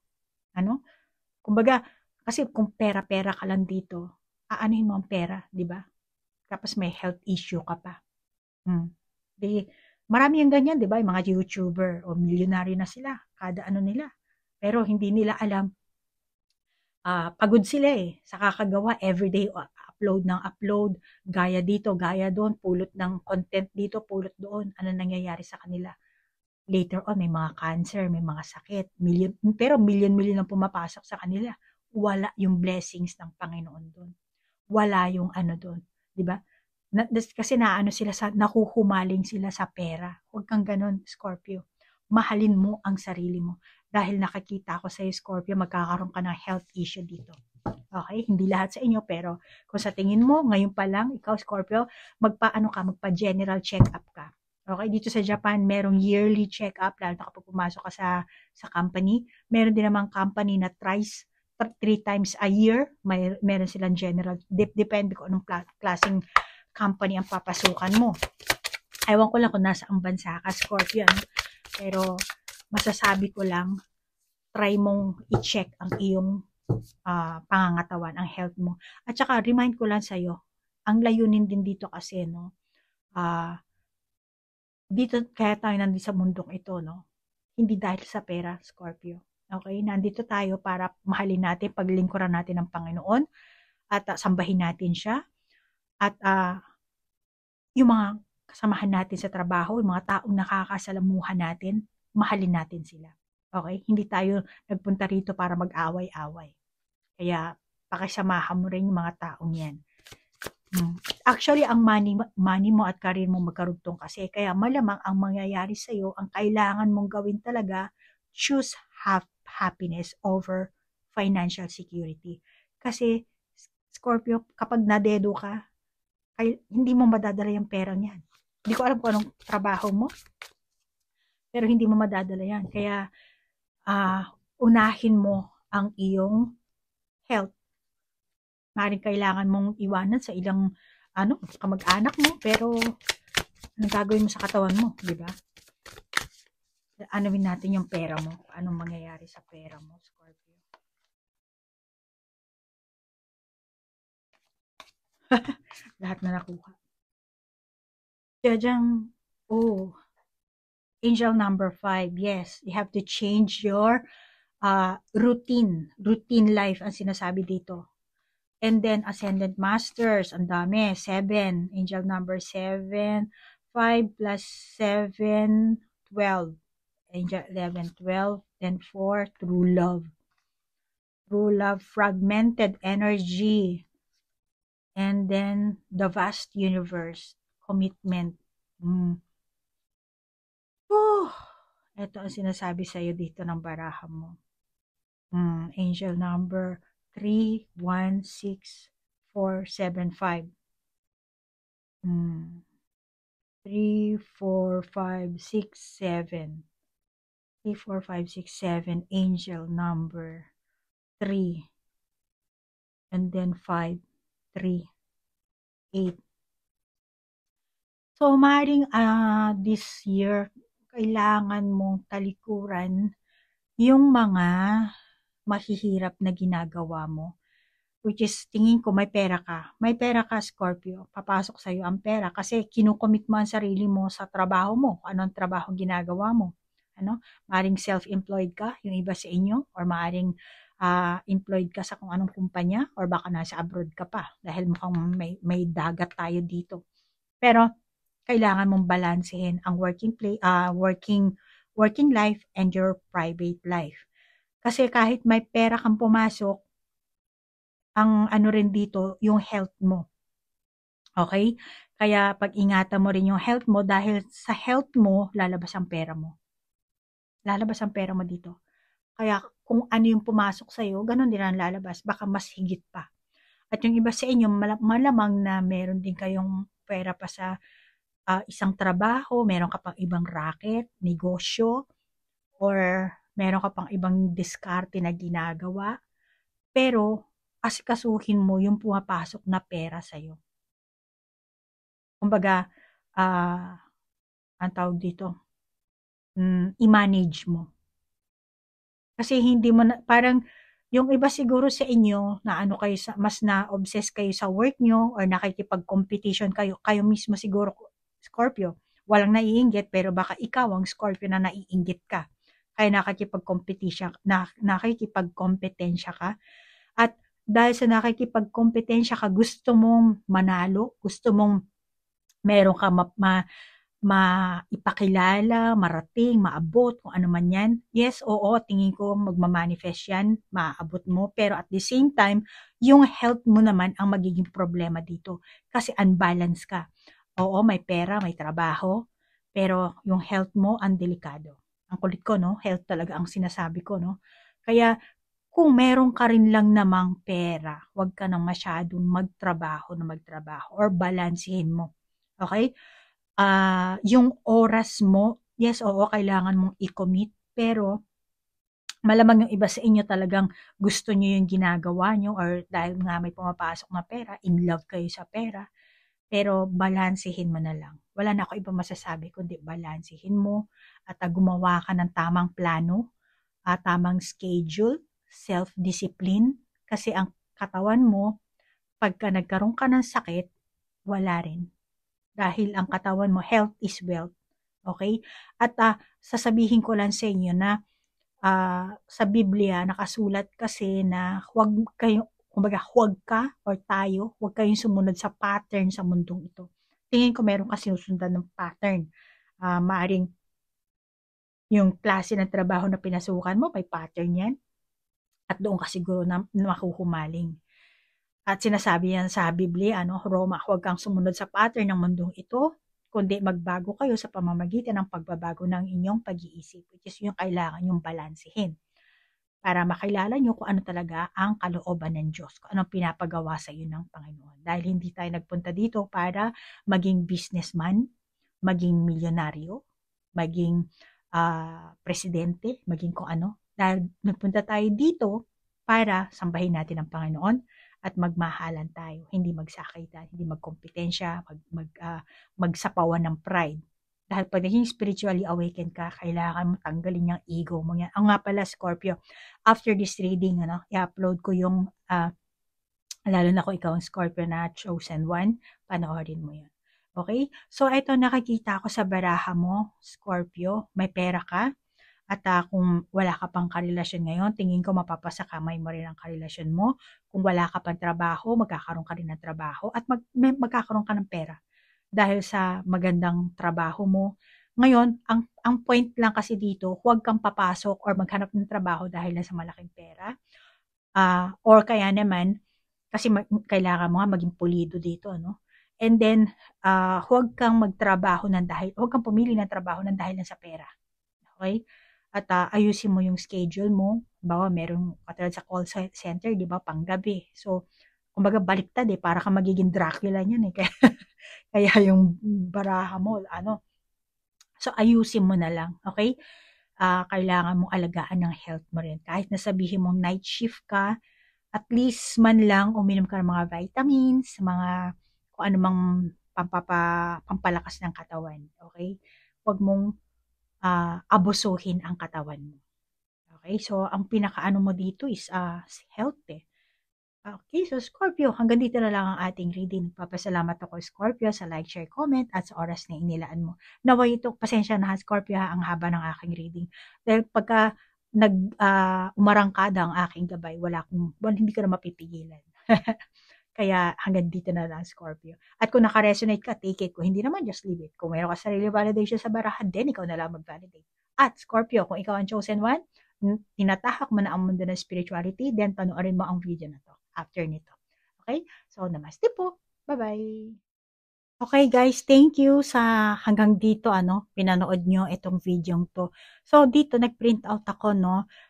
Kumbaga, kasi kung pera-pera ka lang dito, aanuhin mo ang pera, di ba? Tapos may health issue ka pa. Di, marami yung ganyan, di ba? Yung mga YouTuber o milyonaryo na sila, kada ano nila. Pero hindi nila alam, pagod sila sa kakagawa, everyday upload ng upload, gaya dito, gaya doon, pulot ng content dito, pulot doon, ano nangyayari sa kanila. Later on, may mga cancer, may mga sakit, pero million ang pumapasok sa kanila. Wala yung blessings ng Panginoon doon. Wala yung ano doon, di ba? Kasi nakuhumaling sila sa pera. Huwag kang ganun, Scorpio. Mahalin mo ang sarili mo. Dahil nakikita ko sa iyo, Scorpio, magkakaroon ka ng health issue dito. Okay? Hindi lahat sa inyo, pero kung sa tingin mo, ngayon pa lang, ikaw, Scorpio, magpa-general check-up ka. Okay? Dito sa Japan, merong yearly check-up, lalo na kapag pumasok ka sa company. Meron din namang company na thrice 3 times a year, meron silang general, depende kung anong klaseng company ang papasukan mo. Ewan ko lang kung nasa ang bansa ka, Scorpio, pero masasabi ko lang, try mong i-check ang iyong pangangatawan, ang health mo. At saka, remind ko lang sa'yo, ang layunin din dito kasi, dito kaya tayo nandito sa mundong ito, hindi dahil sa pera, Scorpio. Okay, nandito tayo para mahalin natin, paglingkuran natin ang Panginoon at sambahin natin siya. At yung mga kasamahan natin sa trabaho, yung mga taong nakakasalamuhan natin, mahalin natin sila. Okay? Hindi tayo nagpunta rito para mag-away-away. Kaya pakisamahan mo rin yung mga taong yan. Actually, ang money mo at career mo magkarugtong kasi. Kaya malamang ang mangyayari sa'yo, ang kailangan mong gawin talaga, choose happiness over financial security. Kasi, Scorpio, kapag nadedo ka, hindi mo madadala yung pera niyan. Hindi ko alam kung anong trabaho mo, pero hindi mo madadala yan. Kaya, unahin mo ang iyong health. Maaaring kailangan mong iwanan sa ilang kamag-anak mo, pero anong gagawin mo sa katawan mo, di ba? Anuin natin yung pera mo. Anong mangyayari sa pera mo, Scorpio? Lahat na nakuha. Diyan, angel number 5. Yes, you have to change your routine life ang sinasabi dito. And then ascendant masters, ang dami, 7, angel number 7, 5 plus 7, 12, angel 11, 12, then 4, true love. True love, fragmented energy, and then the vast universe, commitment. Mm. Oh, ito ang sinasabi sa'yo dito ng baraha mo. Angel number 316475. 3, 4, 5, 6, 7. 3, 4, 5, 6, 7. Angel number 3. And then 5, 3, 8. So, maaaring this year, kailangan mong talikuran yung mga mahihirap na ginagawa mo. Which is, tingin ko may pera ka. May pera ka, Scorpio. Papasok sa'yo ang pera kasi kinukomit mo ang sarili mo sa trabaho mo. Anong trabaho ginagawa mo? Ano? Maaring self-employed ka, yung iba sa inyo, or maaring employed ka sa kung anong kumpanya, or baka nasa abroad ka pa dahil mukhang may dagat tayo dito. Pero kailangan mong balansehin ang working life and your private life. Kasi kahit may pera kang pumasok, ang ano rin dito, yung health mo. Okay? Kaya pag-ingatan mo rin yung health mo dahil sa health mo, lalabas ang pera mo. Lalabas ang pera mo dito. Kaya kung ano yung pumasok sa'yo, ganun din ang lalabas. Baka mas higit pa. At yung iba sa inyo, malamang na meron din kayong pera pa sa isang trabaho, meron ka pang ibang racket, negosyo, or meron ka pang ibang diskarte na ginagawa. Pero, asikasuhin mo yung pumapasok na pera sa'yo. Kumbaga, ang tawag dito, i-manage mo. Kasi hindi mo na, parang, yung iba siguro sa inyo, na ano kayo, mas na-obsess kayo sa work nyo, or nakikipag-competition kayo mismo siguro, Scorpio, walang naiinggit, pero baka ikaw ang Scorpio na naiinggit ka. Kaya nakikipag-kompetensya ka. At dahil sa nakikipag-kompetensya ka, gusto mong manalo, gusto mong meron ka maipakilala, marating, maabot, kung ano man yan. Yes, oo, tingin ko magmamanifest yan, maaabot mo. Pero at the same time, yung health mo naman ang magiging problema dito. Kasi unbalance ka. Oo, may pera, may trabaho, pero yung health mo ang delikado. Ang kulit ko, no? Health talaga ang sinasabi ko, no? Kaya, kung meron ka rin lang namang pera, huwag ka nang masyadong magtrabaho or balansehin mo. Okay? Yung oras mo, yes, oo, kailangan mong i-commit, pero malamang yung iba sa inyo talagang gusto nyo yung ginagawa nyo, or dahil nga may pumapasok na pera, in love kayo sa pera, pero balansehin mo na lang. Wala na ako ibang masasabi kundi balansehin mo at gumawa ka ng tamang plano, tamang schedule, self-discipline, kasi ang katawan mo, pagka nagkaroon ka ng sakit, wala rin. Dahil ang katawan mo, health is wealth. Okay? At sasabihin ko lang sa inyo na sa Biblia, nakasulat kasi na huwag ka or tayo, huwag kayong sumunod sa pattern sa mundong ito. Tingin ko meron kasi sinusundan ng pattern. Maaring yung klase ng trabaho na pinasukan mo, may pattern yan. At doon ka siguro na makuhumaling. At sinasabi yan sa Biblia, Roma, huwag kang sumunod sa pattern ng mundong ito, kundi magbago kayo sa pamamagitan ng pagbabago ng inyong pag-iisip, which is yung kailangan yung balansehin. Para makilala nyo kung ano talaga ang kalooban ng Diyos, kung anong pinapagawa sa iyo ng Panginoon. Dahil hindi tayo nagpunta dito para maging businessman, maging milyonaryo, maging presidente, maging kung ano. Dahil nagpunta tayo dito para sambahin natin ang Panginoon at magmahalan tayo, hindi magsakitan, hindi magkompetensya, magsapawan ng pride. Dahil pag naging spiritually awakened ka, kailangan mo tanggalin yung ego mo yan. Ang nga pala, Scorpio, after this reading, i-upload ko yung, lalo na kung ikaw ang Scorpio na chosen one, panoorin mo yan. Okay? So, ito nakikita ko sa baraha mo, Scorpio, may pera ka. At kung wala ka pang karelasyon ngayon, tingin ko mapapasakamay mo rin ang karelasyon mo. Kung wala ka pang trabaho, magkakaroon ka rin ng trabaho at magkakaroon ka ng pera. Dahil sa magandang trabaho mo. Ngayon, ang point lang kasi dito, huwag kang papasok or maghanap ng trabaho dahil sa malaking pera. Or kaya naman, kasi kailangan mo nga maging pulido dito, no? And then, huwag kang huwag kang pumili ng trabaho ng dahil lang sa pera. Okay? At ayusin mo yung schedule mo. Bawa, meron katulad sa call center, di ba, panggabi. So, kumbaga baliktad para ka magiging Dracula niyan Kaya, kaya yung baraha mo, So, ayusin mo na lang. Okay? Kailangan mong alagaan ng health mo rin. Kahit nasabihin mong night shift ka, at least man lang uminom ka ng mga vitamins, mga kung ano mang pampalakas ng katawan. Okay? Huwag mong abusuhin ang katawan mo. Okay? So, ang pinakaano mo dito is health Okay, so Scorpio, hanggang dito na lang ang ating reading. Papasalamat ako Scorpio sa like, share, comment at sa oras na inilaan mo. Naway ito, pasensya na Scorpio ang haba ng aking reading. Dahil pagka umarangkada ang aking gabay, hindi ko na mapipigilan. Kaya hanggang dito na lang Scorpio. At kung naka-resonate ka, take it. Kung hindi naman, just leave it. Kung mayroon ka sarili validation sa barahan, then ikaw na lang mag-validate. At Scorpio, kung ikaw ang chosen one, tinatahak mo na ang mundo ng spirituality, then panoorin mo ang video na to after nito. Okay? So, namaste po. Bye-bye. Okay guys, thank you sa hanggang dito pinanood nyo itong video to. So dito nag-print out ako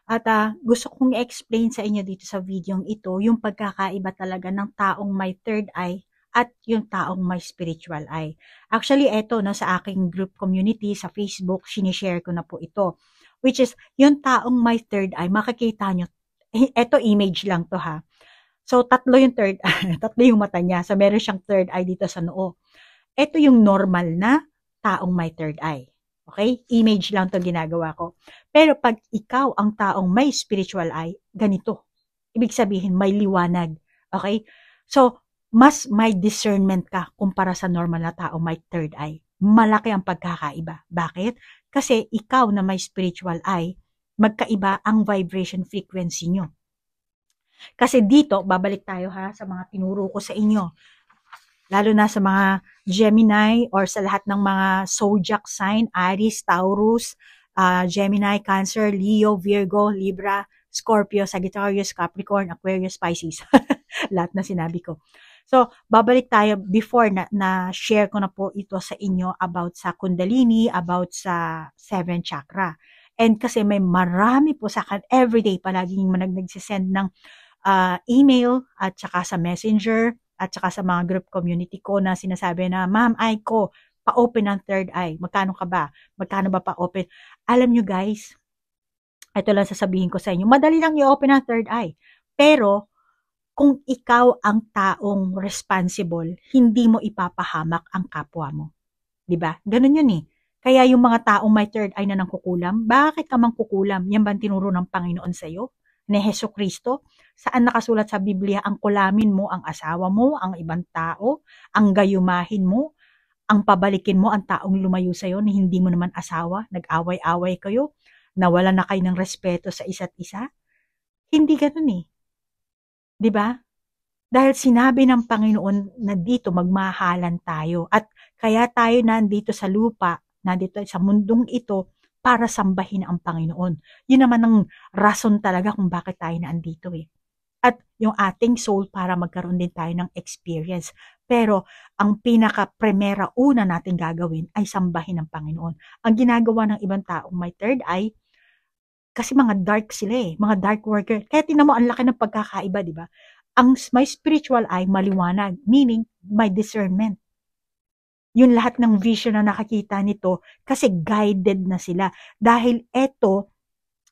at gusto kong i-explain sa inyo dito sa video ito yung pagkakaiba talaga ng taong may third eye at yung taong may spiritual eye. Actually ito sa aking group community sa Facebook, sinishare ko na po ito. Which is yung taong may third eye, makikita nyo, ito image lang to ha. So, tatlo yung third eye, tatlo yung mata niya. So, meron siyang third eye dito sa noo. Ito yung normal na taong may third eye. Okay? Image lang to ginagawa ko. Pero pag ikaw ang taong may spiritual eye, ganito. Ibig sabihin, may liwanag. Okay? So, mas may discernment ka kumpara sa normal na taong may third eye. Malaki ang pagkakaiba. Bakit? Kasi ikaw na may spiritual eye, magkaiba ang vibration frequency nyo. Kasi dito, babalik tayo sa mga tinuro ko sa inyo. Lalo na sa mga Gemini or sa lahat ng mga zodiac sign, Aries, Taurus, Gemini, Cancer, Leo, Virgo, Libra, Scorpio, Sagittarius, Capricorn, Aquarius, Pisces. Lahat na sinabi ko. So, babalik tayo before na share ko na po ito sa inyo about sa Kundalini, about sa 7 chakra. And kasi may marami po sa akin, everyday palaging nagsisend ng email at saka sa messenger at saka sa mga group community ko na sinasabi na, Ma'am Aiko, pa-open ang third eye. Magkano ka ba? Magkano ba pa-open? Alam nyo guys, ito lang sasabihin ko sa inyo, madali lang i-open ang third eye. Pero, kung ikaw ang taong responsible, hindi mo ipapahamak ang kapwa mo. Diba? Ganun yun Kaya yung mga taong may third eye na nangkukulam, bakit ka mangkukulam? Yan ba tinuro ng Panginoon sa'yo? Ni Hesus Kristo? Saan nakasulat sa Biblia ang kulamin mo ang asawa mo, ang ibang tao, ang gayumahin mo, ang pabalikin mo ang taong lumayo sa'yo na hindi mo naman asawa, nag-away-away kayo, nawala na kayo ng respeto sa isa't isa? Hindi ganun Diba? Dahil sinabi ng Panginoon na dito magmahalan tayo at kaya tayo nandito sa lupa, nandito sa mundong ito para sambahin ang Panginoon. Yun naman ang rason talaga kung bakit tayo nandito At yung ating soul para magkaroon din tayo ng experience. Pero ang pinaka-primera una natin gagawin ay sambahin ang Panginoon. Ang ginagawa ng ibang taong may third eye, kasi mga dark sila mga dark worker. Kaya tingnan mo, ang laki ng pagkakaiba, di ba? Ang may spiritual eye, maliwanag, meaning may discernment. Yung lahat ng vision na nakakita nito, kasi guided na sila. Dahil eto,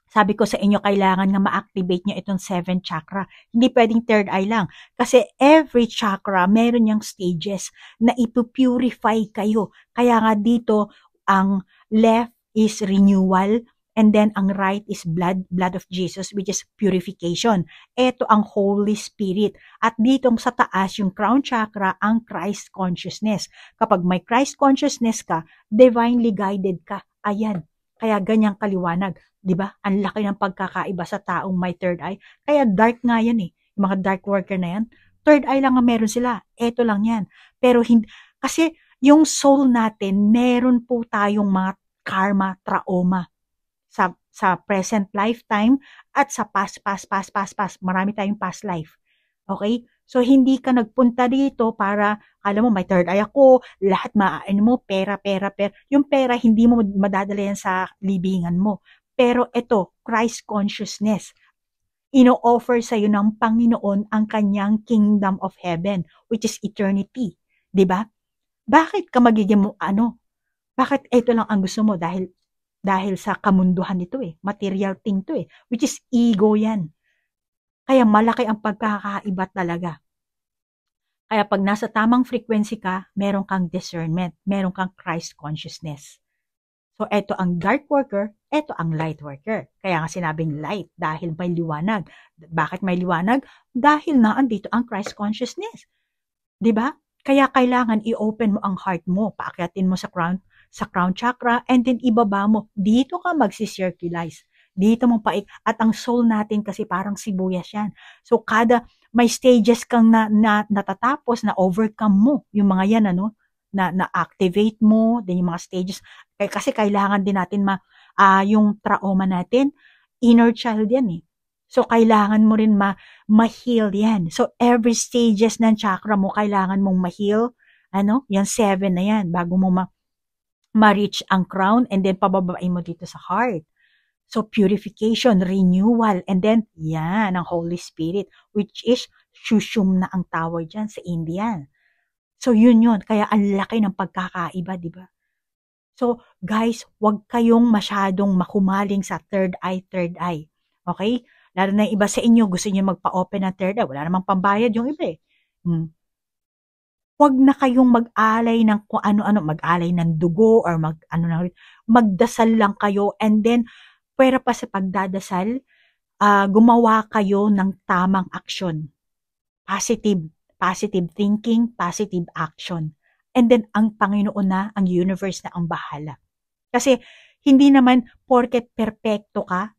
sabi ko sa inyo, kailangan nga ma-activate nyo itong 7 chakra. Hindi pwedeng third eye lang. Kasi every chakra, meron yung stages na ipupurify kayo. Kaya nga dito, ang left is renewal, and then ang right is blood of Jesus, which is purification. Ito ang Holy Spirit. At ditong sa taas, yung crown chakra, ang Christ consciousness. Kapag may Christ consciousness ka, divinely guided ka. Ayan. Kaya ganyang kaliwanag. Diba? Ang laki ng pagkakaiba sa taong may third eye. Kaya dark nga yan Yung mga dark worker na yan, third eye lang ang meron sila. Ito lang yan. Pero hindi, kasi yung soul natin, meron po tayong mga karma, trauma sa present lifetime at sa past. Marami tayong past life. Okay? So, hindi ka nagpunta dito para, alam mo, may third eye ako, lahat mo, pera. Yung pera, hindi mo madadala yan sa libingan mo. Pero ito, Christ consciousness. Ino-offer sa'yo ng Panginoon ang kanyang kingdom of heaven, which is eternity. 'Di ba? Bakit ka magiging bakit ito lang ang gusto mo? Dahil sa kamunduhan nito material thing to which is ego yan. Kaya malaki ang pagkakaiba talaga. Kaya pag nasa tamang frequency ka, meron kang discernment, meron kang Christ consciousness. So, eto ang dark worker, eto ang light worker. Kaya nga sinabing light, dahil may liwanag. Bakit may liwanag? Dahil na andito ang Christ consciousness. 'Di ba? Kaya kailangan i-open mo ang heart mo, paakyatin mo sa crown chakra, and then ibaba mo. Dito ka magsi-circulize. Dito mo at ang soul natin kasi parang sibuyas yan. So, may stages kang natatapos, na overcome mo yung mga yan, na-activate mo, then yung mga stages. Kasi kailangan din natin yung trauma natin, inner child yan So, kailangan mo rin ma-heal yan. So, every stages ng chakra mo, kailangan mong ma-heal. Yan 7 na yan, bago mo ma-reach ang crown, and then pababain mo dito sa heart. So, purification, renewal, and then, yan, ang Holy Spirit, which is, shushum na ang tawag dyan sa Indian. So, yun. Kaya ang laki ng pagkakaiba, di ba? So, guys, wag kayong masyadong makumaling sa third eye. Okay? Lalo na yung iba sa inyo, gusto niyo magpa-open ng third eye. Wala namang pambayad yung iba Wag na kayong mag-alay ng kung ano-ano, mag-alay ng dugo or magdasal lang kayo, and then, pwera pa sa pagdadasal, gumawa kayo ng tamang action. Positive thinking, positive action. And then, ang Panginoon na, ang universe na ang bahala. Kasi, hindi naman, porket perfecto ka,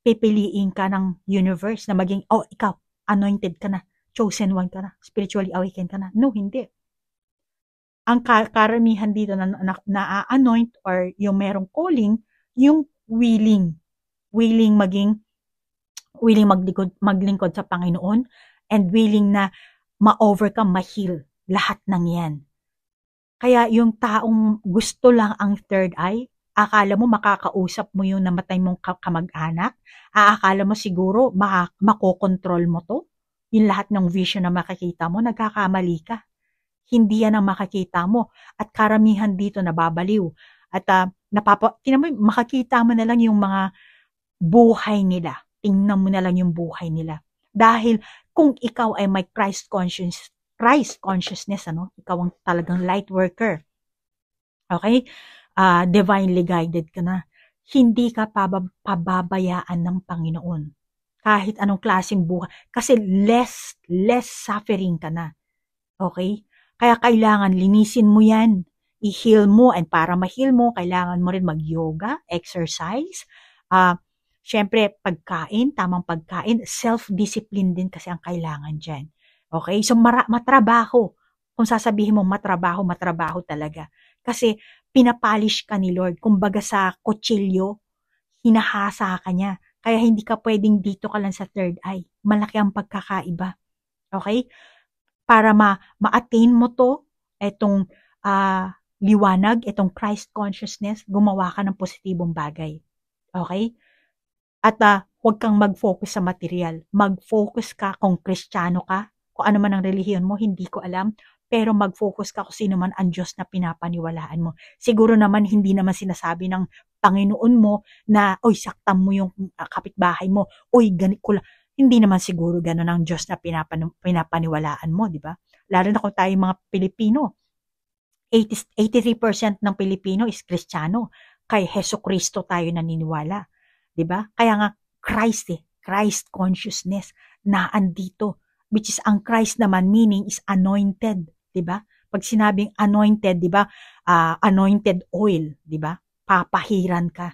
pipiliin ka ng universe na maging, ikaw, anointed ka na, chosen one ka na, spiritually awakened ka na. No, hindi. Ang karamihan dito na-anoint or yung merong calling, yung willing maglingkod sa Panginoon, and willing na ma-overcome, ma-heal lahat ng yan. Kaya yung taong gusto lang ang third eye, akala mo makakausap mo yung namatay mong kamag-anak, akala mo siguro makokontrol mo to, yung lahat ng vision na makikita mo, nagkakamali ka. Hindi yan ang makakita mo. At karamihan dito nababaliw. At makakita mo na lang yung mga buhay nila. Tingnan mo na lang yung buhay nila. Dahil kung ikaw ay may Christ consciousness, ikaw ang talagang light worker. Okay? Divinely guided ka na. Hindi ka pababayaan ng Panginoon. Kahit anong klaseng buhay. Kasi less suffering ka na. Okay? Kaya kailangan linisin mo yan. I-heal mo, and para ma-heal mo, kailangan mo rin mag-yoga, exercise, syempre pagkain, tamang pagkain, self-discipline din kasi ang kailangan dyan. Okay? So, matrabaho. Kung sasabihin mo matrabaho talaga. Kasi pinapolish ka ni Lord. Kumbaga sa kutsilyo, hinahasa ka niya. Kaya hindi ka pwedeng dito ka lang sa third eye. Malaki ang pagkakaiba. Okay? Para ma-attain mo to, etong liwanag, etong Christ consciousness, gumawa ka ng positibong bagay. Okay? At huwag kang mag-focus sa material. Mag-focus ka kung Kristiyano ka, kung ano man ang relihiyon mo, hindi ko alam, pero mag-focus ka kung sino man ang Diyos na pinapaniwalaan mo. Siguro naman, hindi naman sinasabi ng Panginoon mo na, saktan mo yung kapitbahay mo, ganit ko lang. Hindi naman siguro gano'n ang Diyos na pinapaniwalaan mo, di ba? Lalo na kung tayo mga Pilipino. 83% ng Pilipino is Kristiyano. Kay Hesus Kristo tayo naniniwala. Di ba? Kaya nga, Christ consciousness na andito. Which is, ang Christ naman meaning is anointed. Di ba? Pag sinabing anointed, di ba? Anointed oil, di ba? Papahiran ka.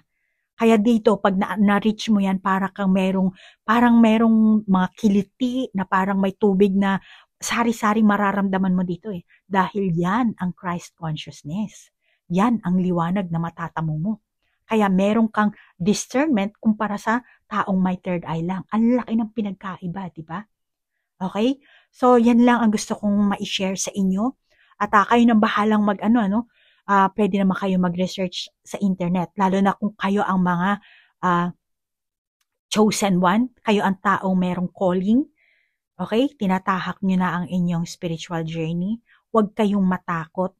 Kaya dito, pag na-reach mo yan, parang merong mga kiliti na parang may tubig na sari-sari mararamdaman mo dito Dahil yan ang Christ consciousness. Yan ang liwanag na matatamo mo. Kaya meron kang discernment kumpara sa taong may third eye lang. Ang laki ng pinagkaiba, di ba? Okay? So, yan lang ang gusto kong ma-share sa inyo. At kayo nang bahalang pwede naman kayo mag-research sa internet. Lalo na kung kayo ang mga chosen one, kayo ang taong merong calling. Okay? Tinatahak nyo na ang inyong spiritual journey. Huwag kayong matakot.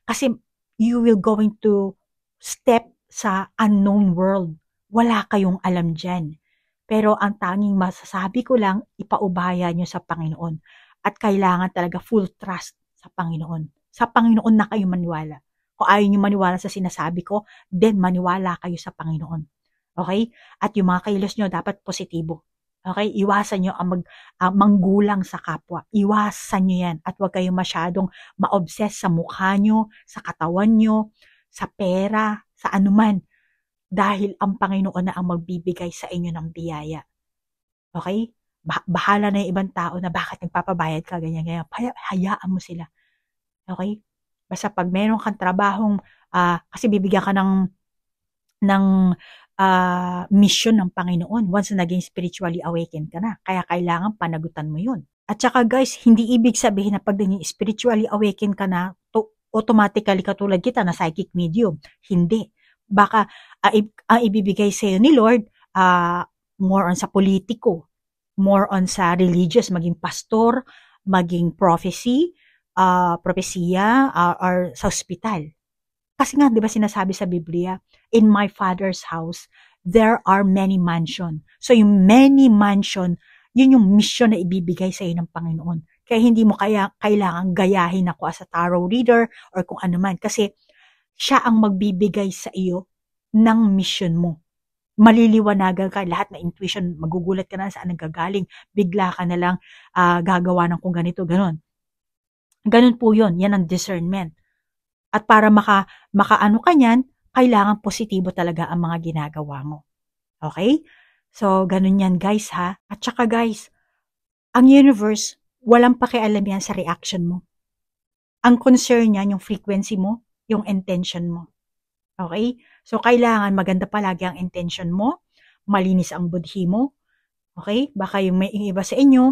Kasi you will going to step sa unknown world. Wala kayong alam dyan. Pero ang tanging masasabi ko lang, ipaubaya nyo sa Panginoon. At kailangan talaga full trust sa Panginoon. Sa Panginoon na kayo maniwala. Kung ayaw nyo maniwala sa sinasabi ko, then maniwala kayo sa Panginoon. Okay? At yung mga kilos nyo dapat positibo. Okay? Iwasan nyo ang manggulang sa kapwa. Iwasan nyo yan. At huwag kayong masyadong ma-obsess sa mukha nyo, sa katawan nyo, sa pera, sa anuman. Dahil ang Panginoon na ang magbibigay sa inyo ng biyaya. Okay? Bahala na yung ibang tao na bakit nagpapabayad ka, ganyan. Hayaan mo sila. Okay? Basta pag meron kang trabahong, kasi bibigyan ka ng mission ng Panginoon once na naging spiritually awakened ka na. Kaya kailangan panagutan mo yun. At saka guys, hindi ibig sabihin na pag naging spiritually awakened ka na, automatically katulad kita na psychic medium. Hindi. Baka ang ibibigay sa iyo ni Lord, more on sa politiko, more on sa religious, maging pastor, maging propesiya, or sa ospital. Kasi nga, di ba sinasabi sa Biblia, in my Father's house, there are many mansion. So yung many mansion, yun yung mission na ibibigay sa iyo ng Panginoon. Kaya hindi mo kailangan gayahin ako as a tarot reader or kung ano man. Kasi siya ang magbibigay sa iyo ng mission mo. Maliliwanagan ka, lahat na intuition, magugulat ka na saan nagagaling, bigla ka na lang gagawa ng kung ganito, ganon. Ganon po yun, yan ang discernment. At para makaano ka niyan, kailangan positibo talaga ang mga ginagawa mo. Okay? So, ganun yan guys ha. At saka guys, ang universe, walang pakialam yan sa reaction mo. Ang concern niyan, yung frequency mo, yung intention mo. Okay? So, kailangan maganda palagi ang intention mo, malinis ang budhi mo. Okay? Baka yung may iba sa inyo,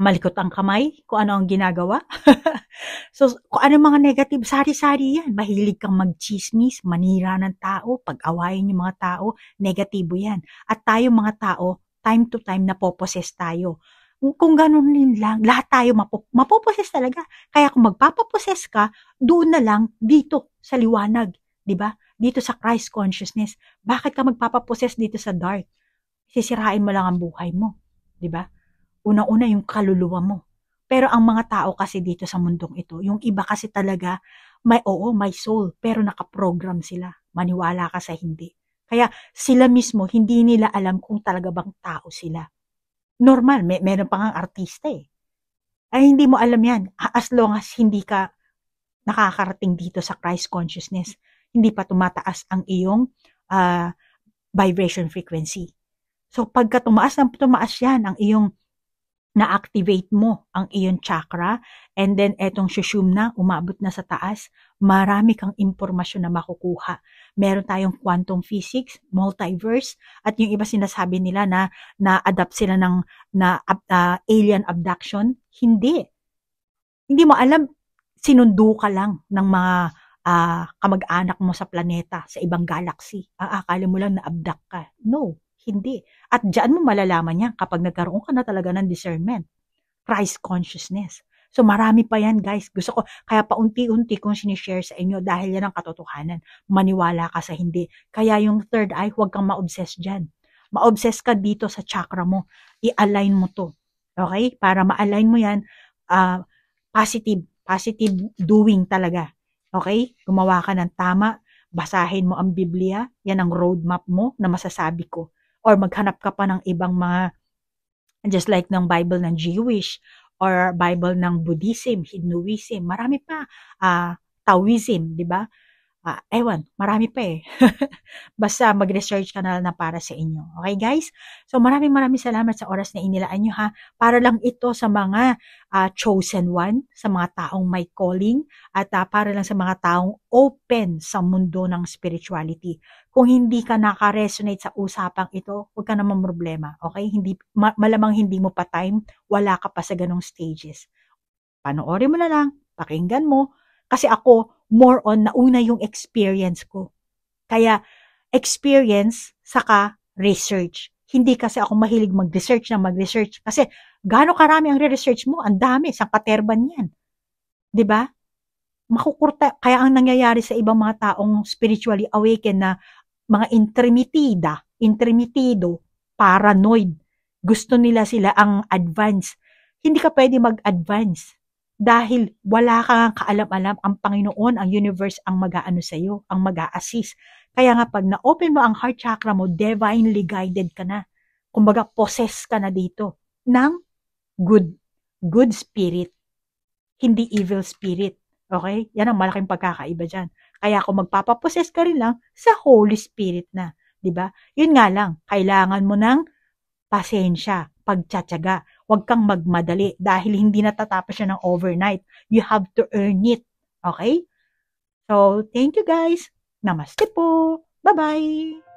malikot ang kamay, kung ano ang ginagawa. So, kung ano mga negative, sari-sari yan. Mahilig kang magchismis, manira ng tao, pag-awayin yung mga tao, negatibo yan. At tayo mga tao, time to time napoposes tayo. Kung ganun din lang, lahat tayo mapoposes talaga. Kaya kung magpapaposes ka, doon na lang dito sa liwanag, di ba? Dito sa Christ consciousness. Bakit ka magpapaposes dito sa dark? Sisirain mo lang ang buhay mo, di ba? Una-una yung kaluluwa mo. Pero ang mga tao kasi dito sa mundong ito, yung iba kasi talaga, may soul, pero nakaprogram sila. Maniwala ka sa hindi. Kaya sila mismo, hindi nila alam kung talaga bang tao sila. Normal, meron pa nga artista eh. Ay hindi mo alam yan. As long as hindi ka nakakarating dito sa Christ consciousness, hindi pa tumataas ang iyong vibration frequency. So pagka tumaas yan, ang iyong na-activate mo ang iyong chakra, and then etong shushum na, umabot na sa taas, marami kang impormasyon na makukuha. Meron tayong quantum physics, multiverse, at yung iba sinasabi nila na na-adapt sila ng alien abduction. Hindi. Hindi mo alam, sinundo ka lang ng mga kamag-anak mo sa planeta, sa ibang galaxy. Akala mo lang na-abduct ka. No. Hindi. At diyan mo malalaman yan kapag nagkaroon ka na talaga ng discernment. Christ consciousness. So marami pa yan guys. Gusto ko, kaya paunti-unti kong sinishare sa inyo dahil yan ang katotohanan. Maniwala ka sa hindi. Kaya yung third eye, huwag kang ma-obsess dyan. Ma-obsess ka dito sa chakra mo. I-align mo to. Okay? Para ma-align mo yan, positive doing talaga. Okay? Gumawa ka ng tama. Basahin mo ang Biblia. Yan ang roadmap mo na masasabi ko. Or maghanap ka pa ng ibang mga, just like ng Bible ng Jewish, or Bible ng Buddhism, Hinduism, marami pa, Taoism, di ba? Ewan, marami pa eh. Basta mag-research ka na para sa inyo. Okay guys? So maraming salamat sa oras na inilaan nyo ha. Para lang ito sa mga chosen one, sa mga taong may calling, at para lang sa mga taong open sa mundo ng spirituality. Kung hindi ka naka-resonate sa usapang ito, huwag ka naman problema. Okay? Malamang hindi mo pa time, wala ka pa sa ganong stages. Panoorin mo na lang, pakinggan mo. Kasi ako, more on nauna yung experience ko. Kaya, experience, saka research. Hindi kasi ako mahilig mag-research. Kasi, gaano karami ang re-research mo? Ang dami, sa katerban yan. 'Di ba? Makukurta. Kaya ang nangyayari sa ibang mga taong spiritually awakened na mga intermitido, paranoid. Gusto nila sila ang advance. Hindi ka pwede mag-advance dahil wala kang kaalam-alam. Ang Panginoon, ang universe ang mag-aano sa iyo, ang mag-a-assist. Kaya nga pag na-open mo ang heart chakra mo, divinely guided ka na. Kumbaga, possess ka na dito ng good spirit, hindi evil spirit. Okay? Yan ang malaking pagkakaiba dyan. Kaya kung magpapapossess ka rin lang, sa Holy Spirit na. 'Di ba? Yun nga lang, kailangan mo ng pasensya, pagtsatsaga. Huwag kang magmadali dahil hindi natatapos siya ng overnight. You have to earn it. Okay? So, thank you guys. Namaste po. Bye-bye.